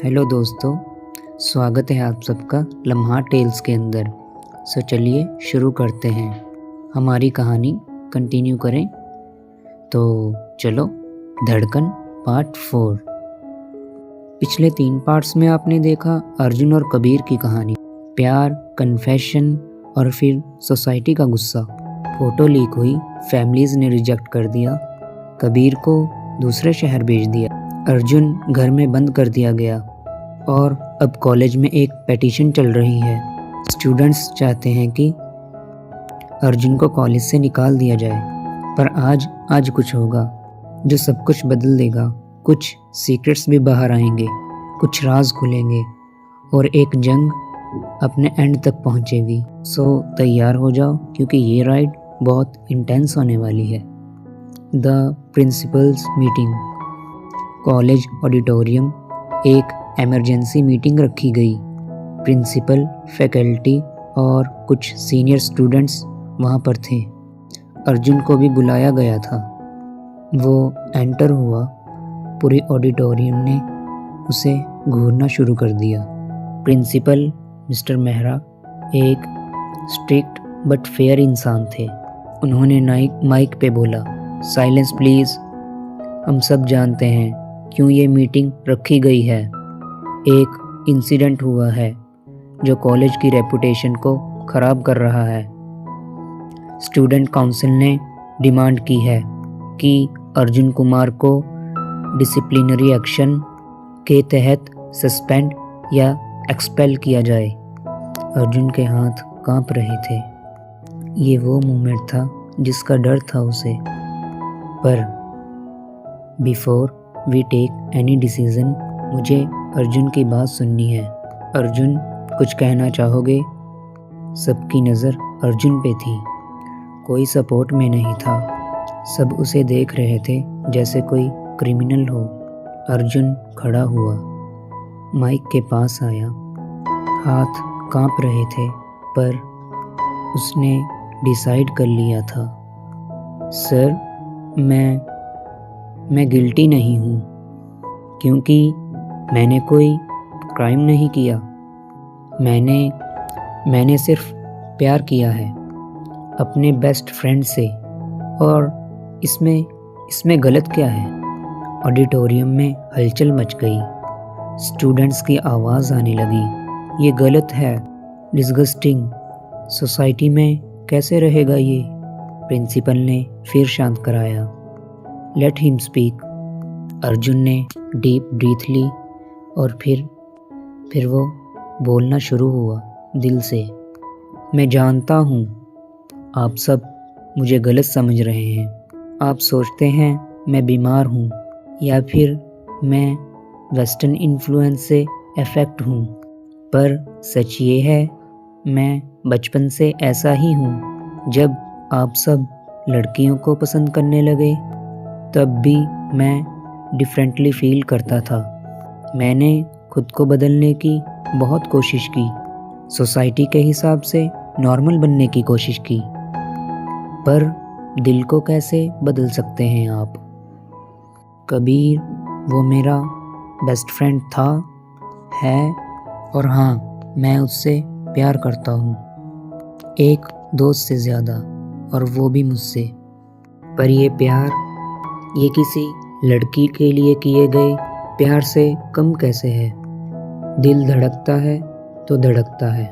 Hello दोस्तों, स्वागत है आप सबका लम्हा टेल्स के अंदर। चलिए शुरू करते हैं, हमारी कहानी कंटिन्यू करें। तो चलो, धड़कन पार्ट 4। पिछले 3 पार्ट्स में आपने देखा अर्जुन और कबीर की कहानी, प्यार, कन्फेशन और फिर सोसाइटी का गुस्सा। फोटो लीक हुई, फैमिलीज ने रिजेक्ट कर दिया, कबीर को दूसरे शहर भेज दिया, अर्जुन घर में बंद कर दिया गया और अब कॉलेज में एक पेटिशन चल रही है। स्टूडेंट्स चाहते हैं कि अर्जुन को कॉलेज से निकाल दिया जाए। पर आज कुछ होगा जो सब कुछ बदल देगा। कुछ सीक्रेट्स भी बाहर आएंगे, कुछ राज खुलेंगे और एक जंग अपने एंड तक पहुंचेगी। तैयार हो जाओ क्योंकि ये राइड बहुत इंटेंस होने वाली है। The principles meeting. College auditorium एक इमरजेंसी मीटिंग रखी गई। प्रिंसिपल, फैकल्टी और कुछ सीनियर स्टूडेंट्स वहाँ पर थे। अर्जुन को भी बुलाया गया था। वो एंटर हुआ, पूरी ऑडिटोरियम ने उसे घूरना शुरू कर दिया। प्रिंसिपल मिस्टर मेहरा एक स्ट्रिक्ट बट फेयर इंसान थे। उन्होंने माइक पे बोला, साइलेंस प्लीज़। हम सब जानते हैं क्यों ये मीटिंग रखी गई है। एक इंसिडेंट हुआ है जो कॉलेज की रेपुटेशन को ख़राब कर रहा है। स्टूडेंट काउंसिल ने डिमांड की है कि अर्जुन कुमार को डिसिप्लिनरी एक्शन के तहत सस्पेंड या एक्सपेल किया जाए। अर्जुन के हाथ कांप रहे थे। ये वो मोमेंट था जिसका डर था उसे। पर before we take any decision, मुझे अर्जुन की बात सुननी है। अर्जुन, कुछ कहना चाहोगे? सबकी नज़र अर्जुन पे थी। कोई सपोर्ट में नहीं था। सब उसे देख रहे थे जैसे कोई क्रिमिनल हो। अर्जुन खड़ा हुआ, माइक के पास आया। हाथ कांप रहे थे पर उसने डिसाइड कर लिया था। सर, मैं गिल्टी नहीं हूँ क्योंकि मैंने कोई क्राइम नहीं किया। मैंने सिर्फ प्यार किया है अपने बेस्ट फ्रेंड से। और इसमें गलत क्या है? ऑडिटोरियम में हलचल मच गई। स्टूडेंट्स की आवाज़ आने लगी, ये गलत है, डिस्गस्टिंग, सोसाइटी में कैसे रहेगा ये? प्रिंसिपल ने फिर शांत कराया, लेट हिम स्पीक। अर्जुन ने डीप ब्रीथ ली और फिर वो बोलना शुरू हुआ दिल से। मैं जानता हूँ आप सब मुझे गलत समझ रहे हैं। आप सोचते हैं मैं बीमार हूँ या फिर मैं वेस्टर्न इन्फ्लुएंस से अफेक्ट हूँ। पर सच ये है, मैं बचपन से ऐसा ही हूँ। जब आप सब लड़कियों को पसंद करने लगे तब भी मैं डिफरेंटली फील करता था। मैंने खुद को बदलने की बहुत कोशिश की, सोसाइटी के हिसाब से नॉर्मल बनने की कोशिश की। पर दिल को कैसे बदल सकते हैं आप? कबीर वो मेरा बेस्ट फ्रेंड था, है, और हाँ, मैं उससे प्यार करता हूँ, एक दोस्त से ज़्यादा, और वो भी मुझसे। पर ये प्यार, ये किसी लड़की के लिए किए गए प्यार से कम कैसे है? दिल धड़कता है तो धड़कता है।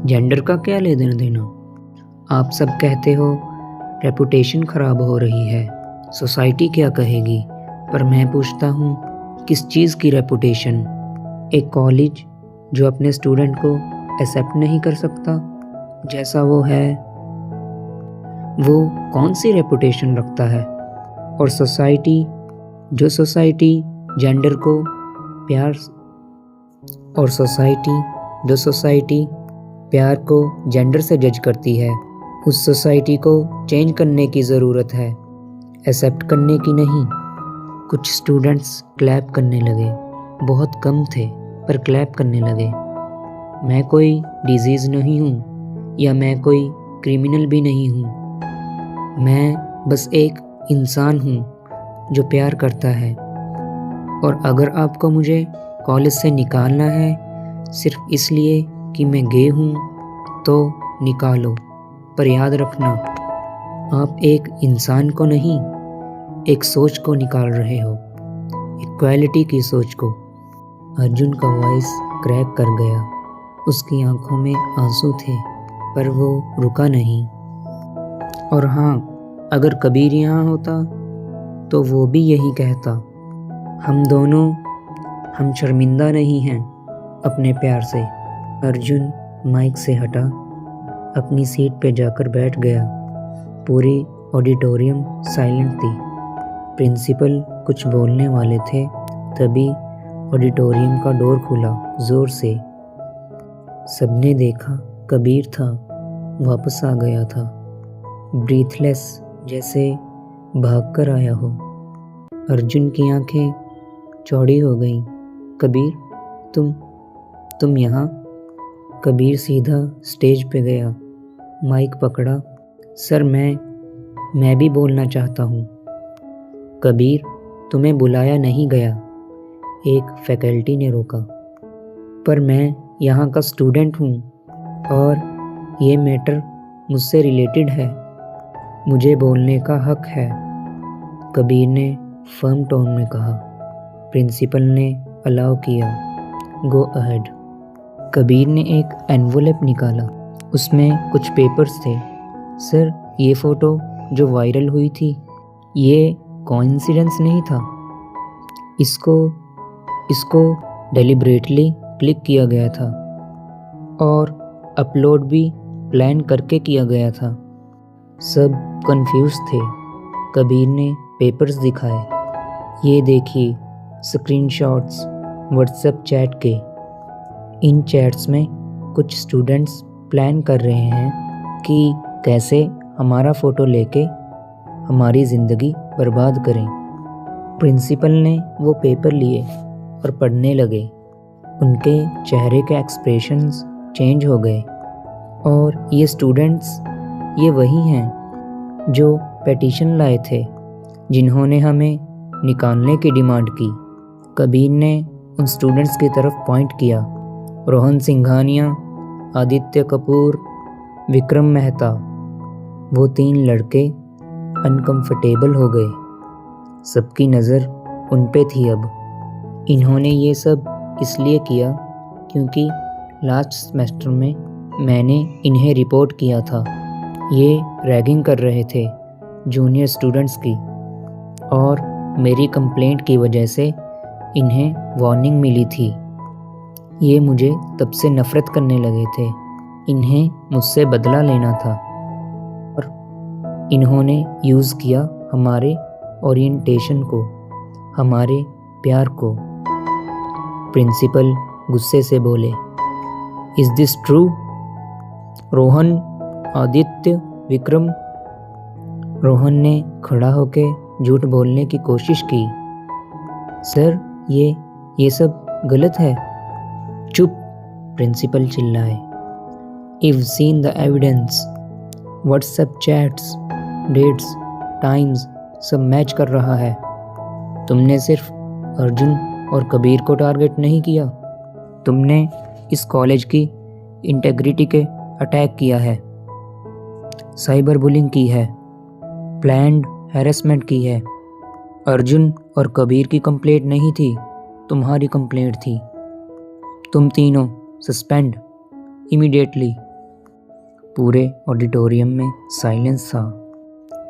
जेंडर का क्या लेना देना? आप सब कहते हो रेपुटेशन खराब हो रही है, सोसाइटी क्या कहेगी? पर मैं पूछता हूँ, किस चीज़ की रेपुटेशन? एक कॉलेज जो अपने स्टूडेंट को एक्सेप्ट नहीं कर सकता जैसा वो है, वो कौन सी रेपुटेशन रखता है? और सोसाइटी जेंडर को प्यार प्यार को जेंडर से जज करती है, उस सोसाइटी को चेंज करने की ज़रूरत है, एक्सेप्ट करने की नहीं। कुछ स्टूडेंट्स क्लैप करने लगे, बहुत कम थे पर क्लैप करने लगे। मैं कोई डिजीज़ नहीं हूँ या मैं कोई क्रिमिनल भी नहीं हूँ। मैं बस एक इंसान हूँ जो प्यार करता है। और अगर आपको मुझे कॉलेज से निकालना है सिर्फ इसलिए कि मैं गे हूँ, तो निकालो, पर याद रखना आप एक इंसान को नहीं, एक सोच को निकाल रहे हो, इक्वालिटी की सोच को। अर्जुन का वॉइस क्रैक कर गया। उसकी आंखों में आंसू थे, पर वो रुका नहीं। और हाँ, अगर कबीर यहाँ होता तो वो भी यही कहता। हम शर्मिंदा नहीं हैं अपने प्यार से। अर्जुन माइक से हटा, अपनी सीट पे जाकर बैठ गया। पूरी ऑडिटोरियम साइलेंट थी। प्रिंसिपल कुछ बोलने वाले थे, तभी ऑडिटोरियम का डोर खुला जोर से। सबने देखा, कबीर था, वापस आ गया था, ब्रीथलेस, जैसे भागकर आया हो। अर्जुन की आंखें चौड़ी हो गईं। कबीर, तुम यहाँ? कबीर सीधा स्टेज पे गया, माइक पकड़ा। सर, मैं भी बोलना चाहता हूँ। कबीर, तुम्हें बुलाया नहीं गया, एक फैकल्टी ने रोका। पर मैं यहाँ का स्टूडेंट हूँ और ये मैटर मुझसे रिलेटेड है, मुझे बोलने का हक है, कबीर ने फर्म टोन में कहा। प्रिंसिपल ने अलाउ किया, गो अहेड। कबीर ने एक एनवलप निकाला, उसमें कुछ पेपर्स थे। सर, ये फ़ोटो जो वायरल हुई थी, ये कोइंसिडेंस नहीं था। इसको डेलिब्रेटली क्लिक किया गया था और अपलोड भी प्लान करके किया गया था। सब कंफ्यूज थे। कबीर ने पेपर्स दिखाए। ये देखिए स्क्रीनशॉट्स व्हाट्सएप चैट के। इन चैट्स में कुछ स्टूडेंट्स प्लान कर रहे हैं कि कैसे हमारा फ़ोटो लेके हमारी ज़िंदगी बर्बाद करें। प्रिंसिपल ने वो पेपर लिए और पढ़ने लगे। उनके चेहरे के एक्सप्रेशंस चेंज हो गए। और ये स्टूडेंट्स, ये वही हैं जो पेटिशन लाए थे, जिन्होंने हमें निकालने की डिमांड की। कबीर ने उन स्टूडेंट्स की तरफ पॉइंट किया। रोहन सिंघानिया, आदित्य कपूर, विक्रम मेहता। वो 3 लड़के अनकंफर्टेबल हो गए। सबकी नज़र उन पे थी अब। इन्होंने ये सब इसलिए किया क्योंकि लास्ट सेमेस्टर में मैंने इन्हें रिपोर्ट किया था। ये रैगिंग कर रहे थे जूनियर स्टूडेंट्स की, और मेरी कंप्लेंट की वजह से इन्हें वार्निंग मिली थी। ये मुझे तब से नफ़रत करने लगे थे। इन्हें मुझसे बदला लेना था और इन्होंने यूज़ किया हमारे ओरिएंटेशन को, हमारे प्यार को। प्रिंसिपल गुस्से से बोले, is this true? Rohan, Aditya, Vikram. Rohan ने खड़ा होके झूठ बोलने की कोशिश की। सर, ये सब गलत है। चुप, प्रिंसिपल चिल्लाए। I've seen the evidence. WhatsApp chats, dates, times सब मैच कर रहा है। तुमने सिर्फ अर्जुन और कबीर को टारगेट नहीं किया, तुमने इस कॉलेज की इंटेग्रिटी के अटैक किया है, साइबर बुलिंग की है, प्लान्ड हैरेसमेंट की है। अर्जुन और कबीर की कंप्लेंट नहीं थी, तुम्हारी कंप्लेंट थी। तुम तीनों सस्पेंड इमीडिएटली। पूरे ऑडिटोरियम में साइलेंस था।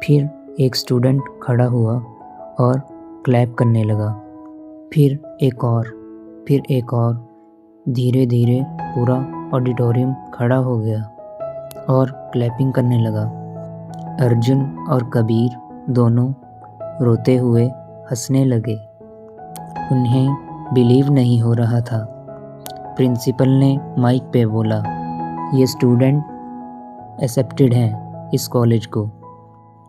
फिर एक स्टूडेंट खड़ा हुआ और क्लैप करने लगा। फिर एक और। धीरे धीरे पूरा ऑडिटोरियम खड़ा हो गया और क्लैपिंग करने लगा। अर्जुन और कबीर दोनों रोते हुए हंसने लगे। उन्हें बिलीव नहीं हो रहा था। प्रिंसिपल ने माइक पे बोला, ये स्टूडेंट एक्सेप्टेड हैं इस कॉलेज को,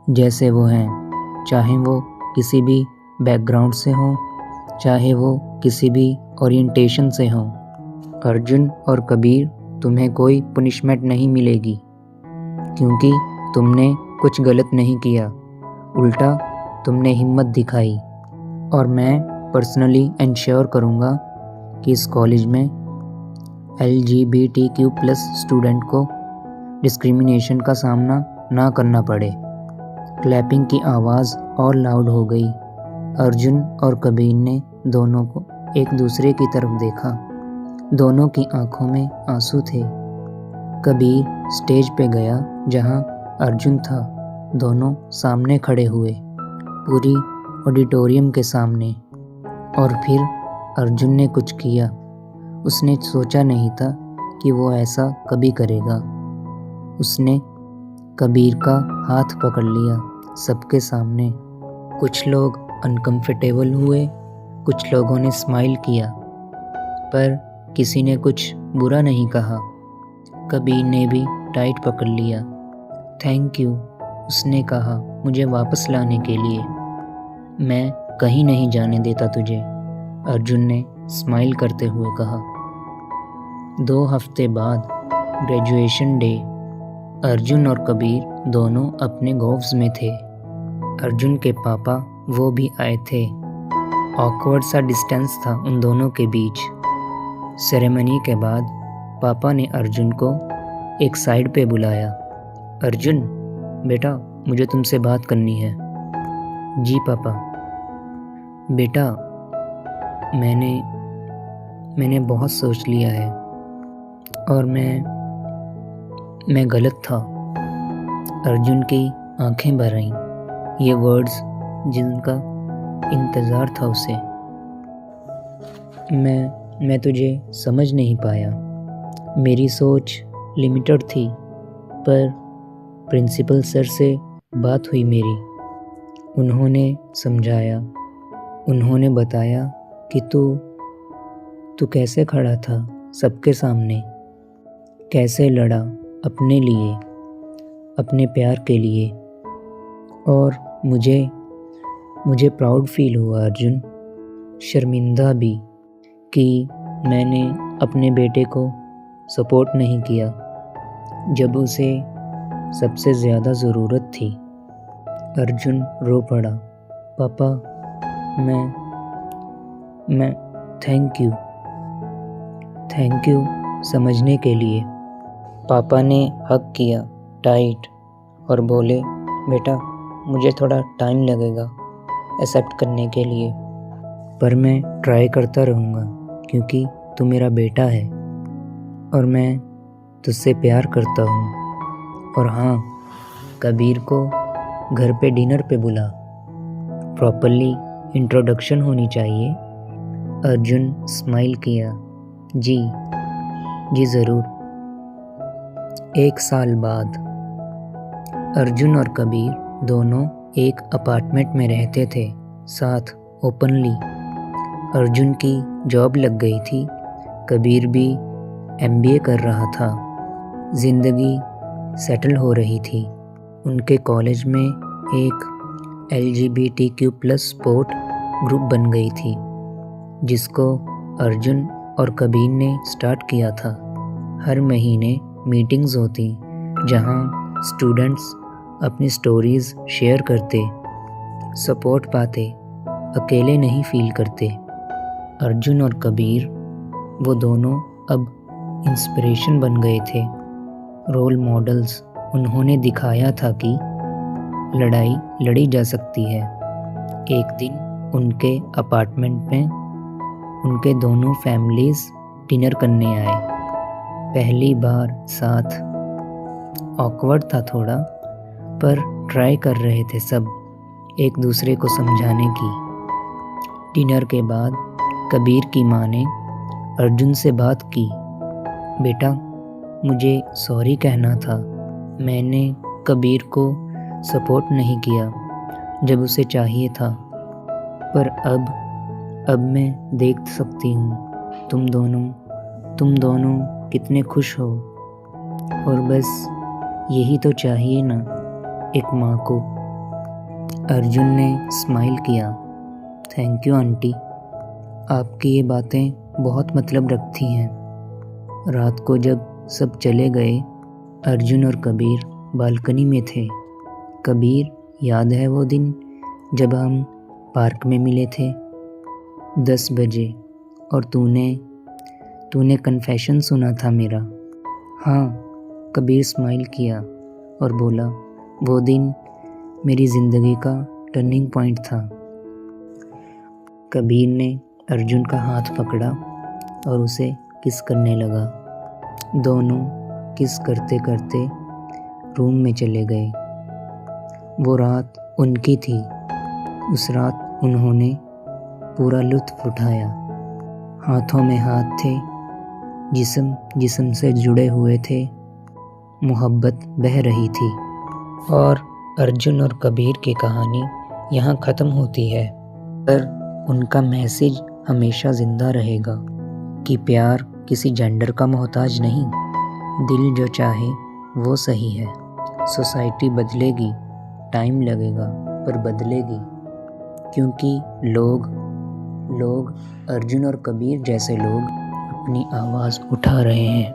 जैसे वो हैं, चाहे वो किसी भी बैकग्राउंड से हों, चाहे वो किसी भी ओरिएंटेशन से हों। अर्जुन और कबीर, तुम्हें कोई पनिशमेंट नहीं मिलेगी क्योंकि तुमने कुछ गलत नहीं किया, उल्टा तुमने हिम्मत दिखाई। और मैं पर्सनली इंश्योर करूँगा कि इस कॉलेज में LGBTQ+ स्टूडेंट को डिस्क्रिमिनेशन का सामना ना करना पड़े। क्लैपिंग की आवाज़ और लाउड हो गई। अर्जुन और कबीर ने दोनों को एक दूसरे की तरफ देखा। दोनों की आंखों में आंसू थे। कबीर स्टेज पे गया जहां अर्जुन था। दोनों सामने खड़े हुए, पूरी ऑडिटोरियम के सामने। और फिर अर्जुन ने कुछ किया। उसने सोचा नहीं था कि वो ऐसा कभी करेगा। उसने कबीर का हाथ पकड़ लिया सबके सामने। कुछ लोग अनकंफर्टेबल हुए, कुछ लोगों ने स्माइल किया, पर किसी ने कुछ बुरा नहीं कहा। कबीर ने भी टाइट पकड़ लिया। थैंक यू, उसने कहा, मुझे वापस लाने के लिए। मैं कहीं नहीं जाने देता तुझे, अर्जुन ने स्माइल करते हुए कहा। 2 हफ्ते बाद ग्रेजुएशन डे। अर्जुन और कबीर दोनों अपने गोव्स में थे। अर्जुन के पापा वो भी आए थे। ऑकवर्ड सा डिस्टेंस था उन दोनों के बीच। सेरेमनी के बाद पापा ने अर्जुन को एक साइड पे बुलाया। अर्जुन बेटा, मुझे तुमसे बात करनी है। जी पापा। बेटा, मैंने बहुत सोच लिया है और मैं गलत था। अर्जुन की आंखें भर आईं। ये वर्ड्स जिनका इंतज़ार था उसे। मैं तुझे समझ नहीं पाया। मेरी सोच लिमिटेड थी, पर प्रिंसिपल सर से बात हुई मेरी। उन्होंने समझाया। उन्होंने बताया कि तू कैसे खड़ा था सबके सामने, कैसे लड़ा अपने लिए, अपने प्यार के लिए। और मुझे प्राउड फील हुआ अर्जुन, शर्मिंदा भी, कि मैंने अपने बेटे को सपोर्ट नहीं किया जब उसे सबसे ज़्यादा ज़रूरत थी। अर्जुन रो पड़ा। पापा, मैं थैंक यू समझने के लिए। पापा ने हग किया टाइट और बोले, बेटा, मुझे थोड़ा टाइम लगेगा एक्सेप्ट करने के लिए, पर मैं ट्राई करता रहूँगा क्योंकि तू मेरा बेटा है और मैं तुझसे प्यार करता हूँ। और हाँ, कबीर को घर पे डिनर पे बुला, प्रॉपरली इंट्रोडक्शन होनी चाहिए। अर्जुन स्माइल किया। जी ज़रूर। 1 साल बाद अर्जुन और कबीर दोनों एक अपार्टमेंट में रहते थे साथ ओपनली। अर्जुन की जॉब लग गई थी, कबीर भी MBA कर रहा था। ज़िंदगी सेटल हो रही थी। उनके कॉलेज में एक LGBTQ+ स्पोर्ट ग्रुप बन गई थी, जिसको अर्जुन और कबीर ने स्टार्ट किया था। हर महीने मीटिंग्स होती जहां स्टूडेंट्स अपनी स्टोरीज शेयर करते, सपोर्ट पाते, अकेले नहीं फील करते। अर्जुन और कबीर वो दोनों अब इंस्पिरेशन बन गए थे, रोल मॉडल्स। उन्होंने दिखाया था कि लड़ाई लड़ी जा सकती है। एक दिन उनके अपार्टमेंट में उनके दोनों फैमिलीज डिनर करने आए। पहली बार साथ। ऑकवर्ड था थोड़ा, पर ट्राई कर रहे थे सब एक दूसरे को समझाने की। डिनर के बाद कबीर की माँ ने अर्जुन से बात की। बेटा, मुझे सॉरी कहना था। मैंने कबीर को सपोर्ट नहीं किया जब उसे चाहिए था, पर अब मैं देख सकती हूँ तुम दोनों कितने खुश हो, और बस यही तो चाहिए ना एक माँ को। अर्जुन ने स्माइल किया। थैंक यू आंटी, आपकी ये बातें बहुत मतलब रखती हैं। रात को जब सब चले गए, अर्जुन और कबीर बालकनी में थे। कबीर, याद है वो दिन जब हम पार्क में मिले थे? 10 बजे और तूने कन्फेशन सुना था मेरा। हाँ, कबीर स्माइल किया और बोला, वो दिन मेरी ज़िंदगी का टर्निंग पॉइंट था। कबीर ने अर्जुन का हाथ पकड़ा और उसे किस करने लगा। दोनों किस करते करते रूम में चले गए। वो रात उनकी थी। उस रात उन्होंने पूरा लुत्फ़ उठाया। हाथों में हाथ थे, जिस्म से जुड़े हुए थे, मोहब्बत बह रही थी। और अर्जुन और कबीर की कहानी यहाँ ख़त्म होती है, पर उनका मैसेज हमेशा ज़िंदा रहेगा कि प्यार किसी जेंडर का मोहताज नहीं, दिल जो चाहे वो सही है। सोसाइटी बदलेगी, टाइम लगेगा, पर बदलेगी, क्योंकि लोग अर्जुन और कबीर जैसे लोग अपनी आवाज़ उठा रहे हैं।